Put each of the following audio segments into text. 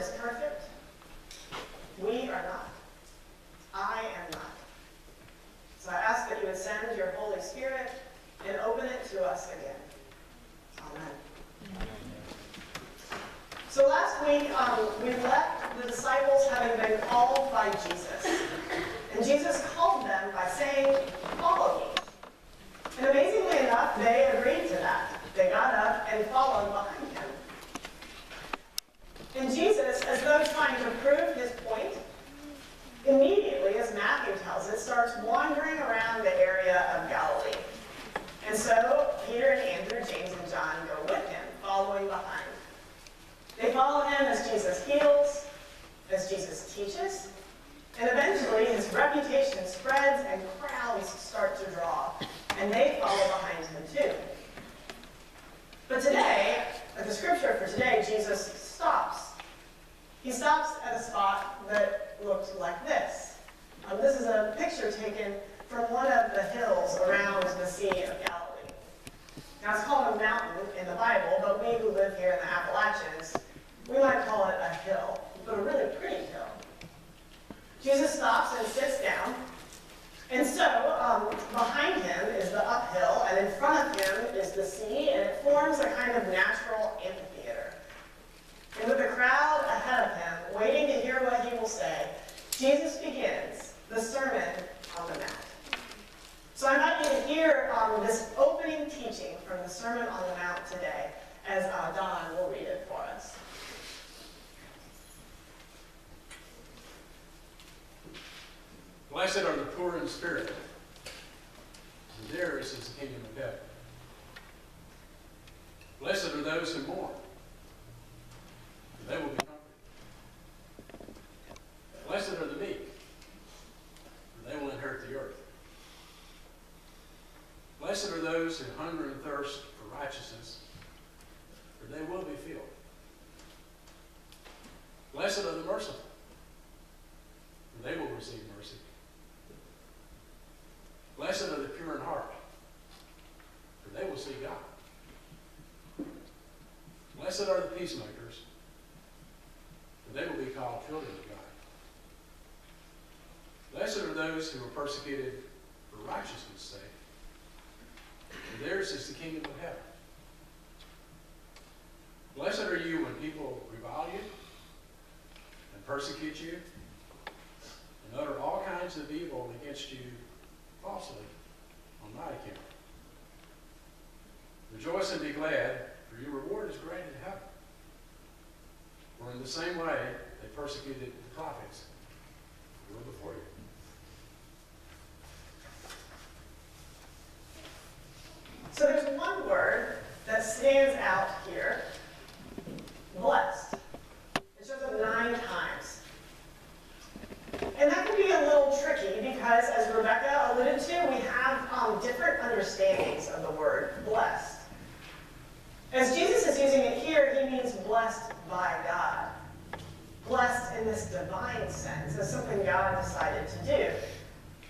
is perfect. We are not. I am not. So I ask that you would send your Holy Spirit and open it to us again. Amen. So last week, we left the disciples having been called by Jesus. And Jesus called them by saying, "Follow me." And amazingly enough, they agreed to that. They got up and followed behind him. And Jesus, as though trying to prove his point, immediately, as Matthew tells us, starts wandering around the area of Galilee. And so Peter and Andrew, James and John go with him, following behind. They follow him as Jesus heals, as Jesus teaches, and eventually his reputation spreads and crowds start to draw, and they follow behind him too. But today, at the scripture for today, Jesus stops. He stops at a spot that looked like this. This is a picture taken from one of the hills around the Sea of Galilee. Now, it's called a mountain in the Bible, but we who live here in the Appalachians, we might call it a hill, but a really pretty hill. Jesus stops and sits down, and so behind him is the uphill, and in front of him is the sea, and it forms a kind of natural amphitheater. And with the crowd ahead of him, waiting to hear what he will say, Jesus begins the Sermon on the Mount. So I invite you to hear this opening teaching from the Sermon on the Mount today, as Don will read it for us. Blessed are the poor in spirit, and theirs is the kingdom of heaven. Blessed are those who mourn, for they will be comforted. Blessed are the meek, for they will inherit the earth. Blessed are those who hunger and thirst for righteousness, for they will be filled. Blessed are the merciful, for they will receive mercy. Blessed are the pure in heart, for they will see God. Blessed are the peacemakers, for they will be called children of God. Blessed are those who are persecuted for righteousness' sake, for theirs is the kingdom of heaven. Blessed are you when people revile you and persecute you and utter all kinds of evil against you falsely on my account. Rejoice and be glad, for your reward is great in heaven. For in the same way they persecuted the prophets who were before you. So there's one word that stands out here, blessed. It shows up 9 times. And that can be a little tricky because, as Rebecca alluded to, we have different understandings of the word blessed. As Jesus is using it here, he means blessed by God. Blessed in this divine sense, as something God decided to do.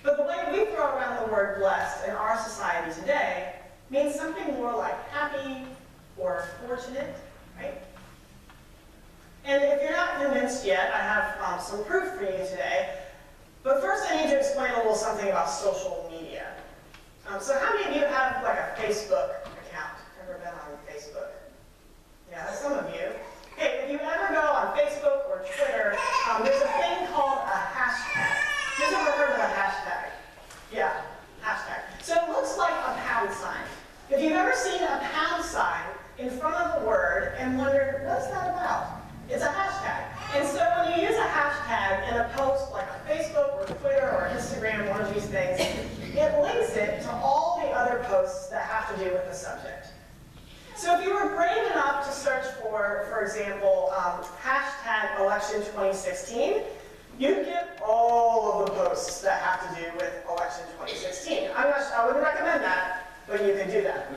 But the way we throw around the word blessed in our society today means something more like happy or fortunate, right? And if you're not convinced yet, I have some proof for you today. But first I need to explain a little something about social media. So how many of you have like a Facebook account? Ever been on Facebook? Yeah, some of you. Hey, if you ever go on Facebook or Twitter, there's a thing called a hashtag. Who's ever heard of a hashtag? Yeah, hashtag. So it looks like a pound sign. If you've ever seen a pound sign in front of a word and wondered, what's that about? It's a hashtag. And so when you use a hashtag in a post like on Facebook or Twitter or Instagram, one of these things, it links it to all the other posts that have to do with the subject. So if you were brave enough to search for example, hashtag election 2016, you'd get all of the posts that have to do with election 2016. I wouldn't recommend that, but you can do that.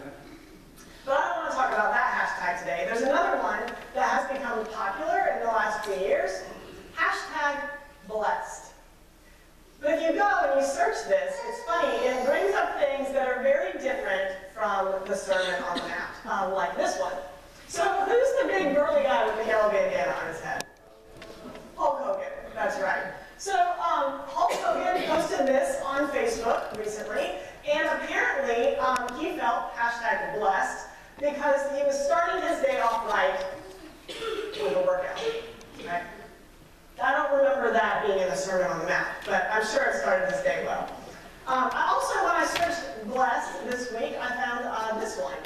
But I don't want to talk about that hashtag today. There's another one that has become popular in the last few years, hashtag blessed. But if you go and you search this, it's funny, it brings up things that are very different from the Sermon on the Mount, like this one. So who's the big burly guy with the yellow bandana on his head? was starting his day off right with a workout. Right? I don't remember that being in the Sermon on the Mount, but I'm sure it started his day well. I also, when I searched blessed this week, I found this one.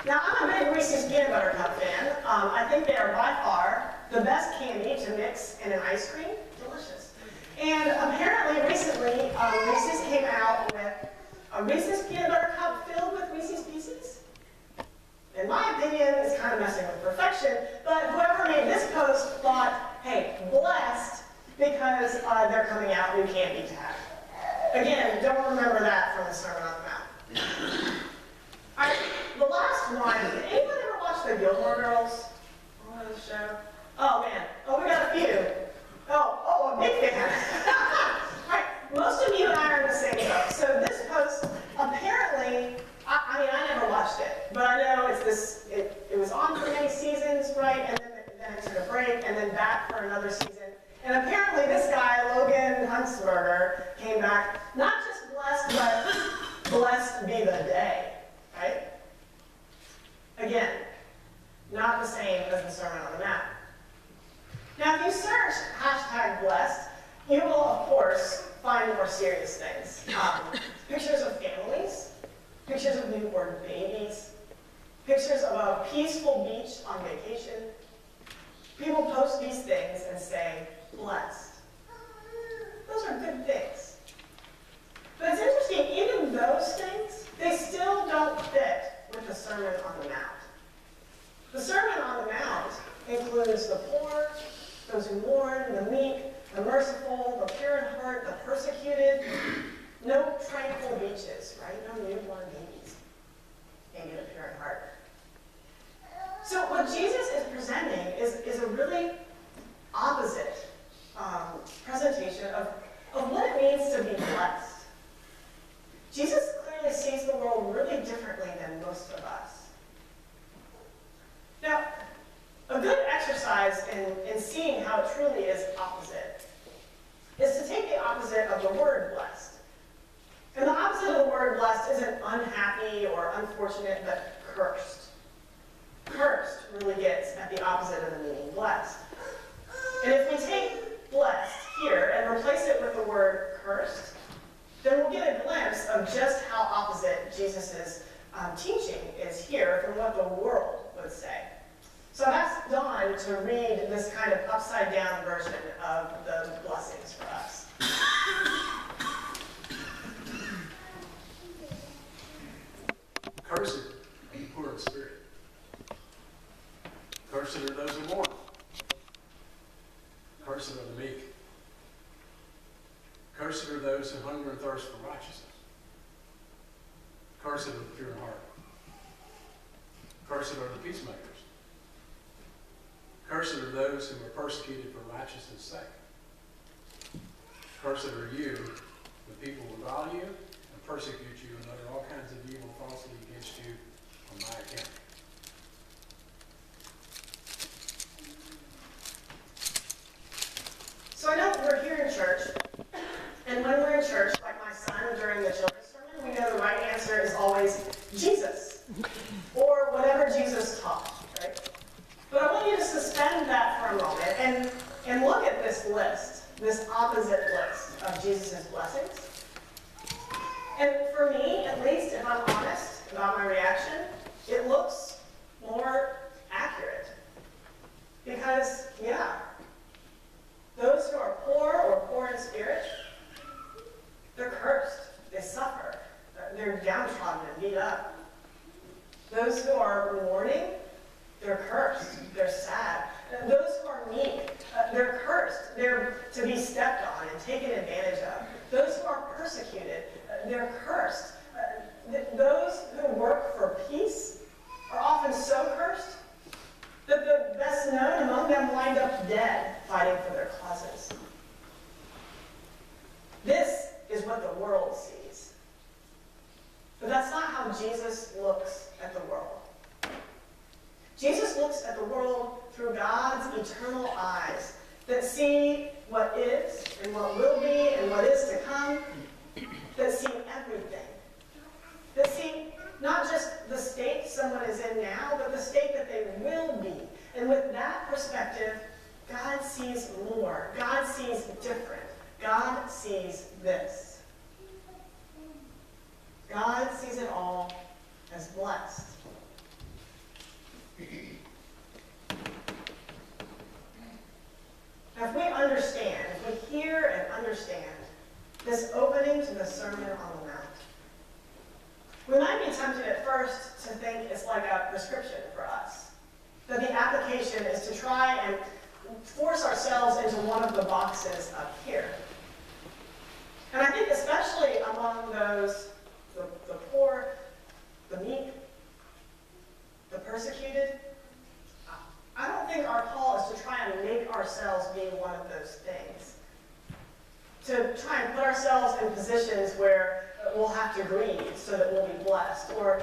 Now, I'm a big Reese's Peanut Butter Cup fan. I think they are by far the best candy to mix in an ice cream. Delicious. And apparently, recently, Reese's came out with a Reese's Peanut Butter Cup filled with Reese's Pieces. In my opinion, it's kind of messing with perfection, but whoever made this post thought, hey, blessed, because they're coming out new candy to have. Again, don't remember that from the Sermon on the Mount. All right, the last one. Did anyone ever watch the Gilmore Girls on the show? Oh, man. Oh, we got a few. Oh, a big fan. All right, most of you and I are in the same boat. So this post, apparently, I never watched it, but I know it's this, it was on for many seasons, right? And then it took a break, and then back for another season. And apparently this guy, Logan Huntsberger, came back, not just blessed, but blessed be the day, right? Again, not the same as the Sermon on the Mount. Now, if you search #blessed, you will, of course, find more serious things. Pictures of families, pictures of newborn babies, pictures of a peaceful beach on vacation. People post these things and say, blessed. Those are good things. But it's interesting, even those things, they still don't fit with the Sermon on the Mount. The Sermon on the Mount includes the poor, those who mourn, the meek, the merciful, the pure in heart, the persecuted. No tranquil beaches, right? No newborn babies. Maybe the pure in heart. So what Jesus is presenting is a really opposite presentation of what it means to be blessed. Jesus clearly sees the world really differently than most of us. Now, a good exercise in seeing how it truly is opposite is to take the opposite of the word blessed. And the opposite of the word blessed isn't unhappy or unfortunate, but cursed. Cursed really gets at the opposite of the meaning blessed. And if we take blessed here and replace it with the word cursed, then we'll get a glimpse of just how opposite Jesus' teaching is here from what the world would say. So I've asked Dawn to read this kind of upside-down version of the blessings for us. Cursed are the poor in spirit. Cursed are those who mourn. Cursed are the meek. Cursed are those who hunger and thirst for righteousness. Cursed are the pure in heart. Cursed are the peacemakers. Cursed are those who are persecuted for righteousness' sake. Cursed are you when people revile you and persecute you and utter all kinds of evil falsely against you on my account. So I know we're here in church, and when we're in church, like my son during the children's sermon, we know the right answer is always Jesus, or whatever Jesus taught, right? But I want you to suspend that for a moment and look at this list, this opposite list of Jesus' blessings. And for me, at least, if I'm honest about my reaction, it looks more accurate. Because, yeah, those who are poor or poor in spirit, they're cursed. They suffer. They're downtrodden and beat up. Those who are mourning, they're cursed. They're sad. Those who are meek, they're cursed. They're to be stepped on and taken advantage of. Those who are persecuted, they're cursed. Those who work for peace are often so cursed that the best known among them wind up dead fighting for their causes. This is what the world sees. But that's not how Jesus looks at the world. Jesus looks at the world through God's eternal eyes that see what is and what will be and what is to come, that see everything, that see not just the state someone is in now, but the state that they will be. And with that perspective, God sees more. God sees different. God sees this. God sees it all as blessed. Now, if we understand, if we hear and understand this opening to the Sermon on the Mount, we might be tempted at first to think it's like a prescription for us. That the application is to try and force ourselves into one of the boxes up here. And I think especially among those, the poor, the meek, the persecuted, I don't think our call is to try and make ourselves be one of those things. To try and put ourselves in positions where we'll have to grieve so that we'll be blessed. Or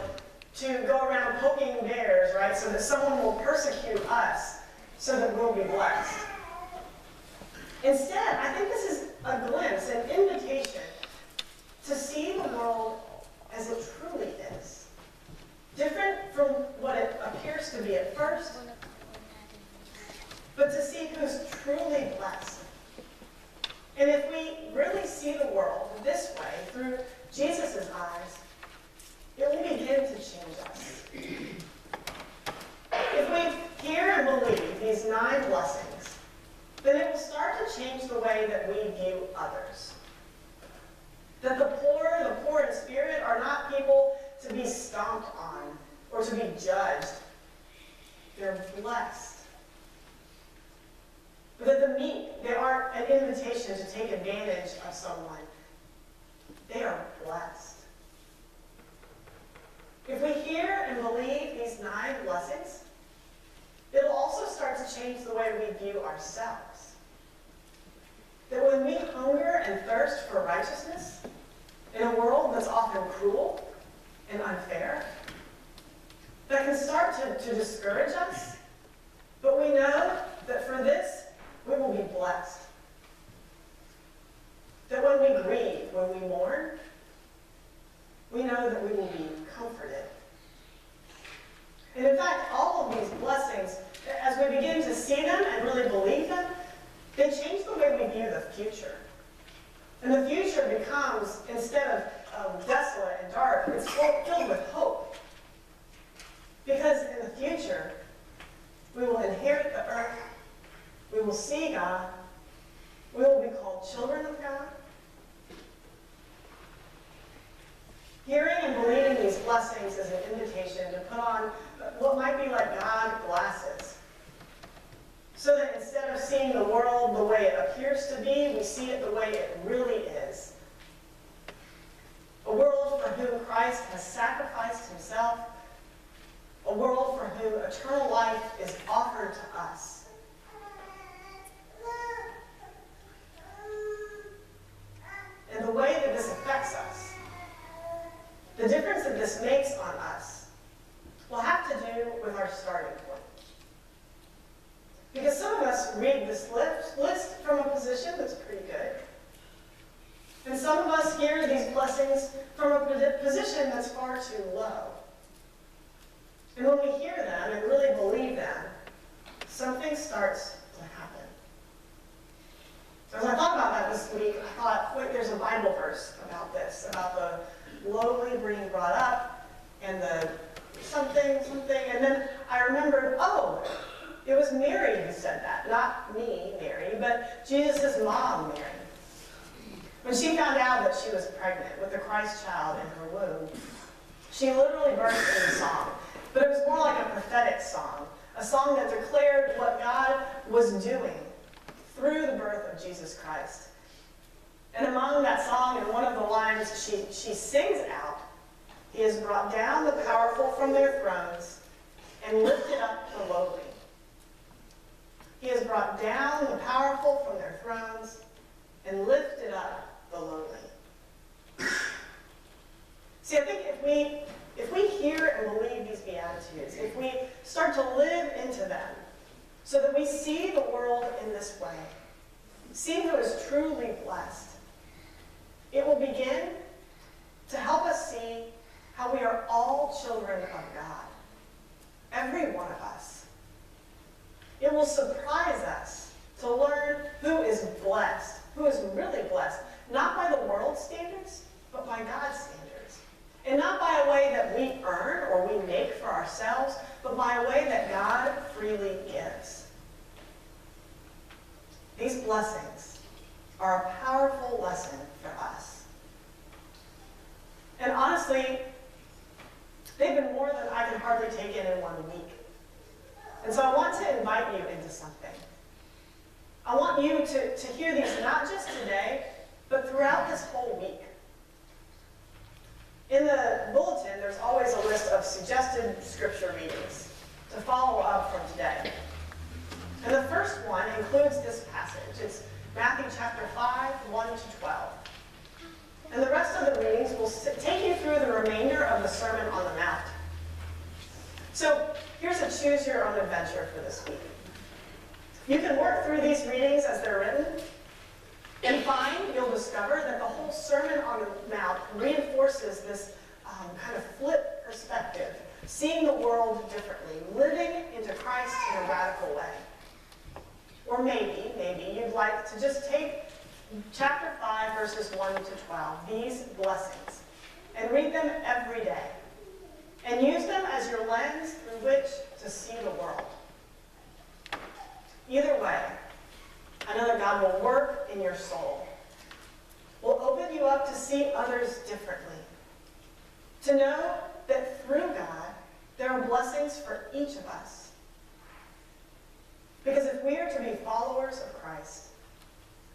to go around poking bears, right, so that someone will persecute us so that we'll be blessed. Instead, I think this is a glimpse, an invitation to see the world as it truly is. Different from what it appears to be at first, but to see who's truly blessed. And if we really see the world this way, through Jesus' eyes, it will begin to change us. If we hear and believe these 9 blessings, then it will start to change the way that we view others. That the poor in spirit are not people to be stomped on or to be judged. They're blessed. But that the meek, they aren't an invitation to take advantage of someone. They are blessed. If we hear and believe these 9 blessings, it'll also start to change the way we view ourselves. That when we hunger and thirst for righteousness in a world that's often cruel and unfair, that can start to discourage us, but we know that for this, we will be blessed. That when we grieve, when we mourn, we know that we will be comforted. And in fact, all of these blessings, as we begin to see them and really believe them, they change the way we view the future. And the future becomes, instead of desolate and dark, it's filled with hope. Because in the future, we will inherit the earth, we will see God, we will be called children of God. Hearing and believing these blessings is an invitation to put on what might be like God glasses. So that instead of seeing the world the way it appears to be, we see it the way it really is. A world for whom Christ has sacrificed himself. A world for whom eternal life is offered to us. And the way that this affects us, the difference that this makes on us, will have to do with our starting point. Because some of us read this list from a position that's pretty good. And some of us hear these blessings from a position that's far too low. And when we hear them and really believe them, something starts to happen. So as I thought about that this week, I thought, wait, there's a Bible verse about this, about the lowly being brought up, and the something, and then I remembered, oh, it was Mary who said that. Not me, Mary, but Jesus' mom, Mary. When she found out that she was pregnant with the Christ child in her womb, she literally burst into song. But it was more like a prophetic song, a song that declared what God was doing through the birth of Jesus Christ. And among that song, in one of the lines, she sings out, "He has brought down the powerful from their thrones and lifted up the lowly." He has brought down the powerful from their thrones and lifted up the lowly. See, I think if we hear and believe these Beatitudes, if we start to live into them, so that we see the world in this way, see who is truly blessed, it will begin to help us see how we are all children of God. every one of us. It will surprise us to learn who is blessed, who is really blessed, not by the world's standards, but by God's standards. And not by a way that we earn or we make for ourselves, but by a way that God freely gives. These blessings are a powerful lesson for us. And honestly, they've been more than I can hardly take in 1 week. And so I want to invite you into something. I want you to hear these not just today, but throughout this whole week. In the bulletin, there's always a list of suggested scripture readings to follow up from today. And the first one includes this passage. It's Matthew chapter 5, 1 to 12. And the rest of the readings will take you through the remainder of the Sermon on the Mount. So here's a choose your own adventure for this week. You can work through these readings as they're written, and find, you'll discover that the whole Sermon on the Mount reinforces this kind of flip perspective, seeing the world differently, living into Christ in a radical way. Or maybe you'd like to just take chapter 5, verses 1 to 12, these blessings, and read them every day, and use them as your lens through which to see the world. Either way, I know that God will work in your soul, will open you up to see others differently, to know that through God, there are blessings for each of us. Because if we are to be followers of Christ,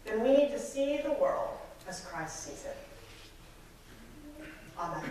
then we need to see the world as Christ sees it. Amen.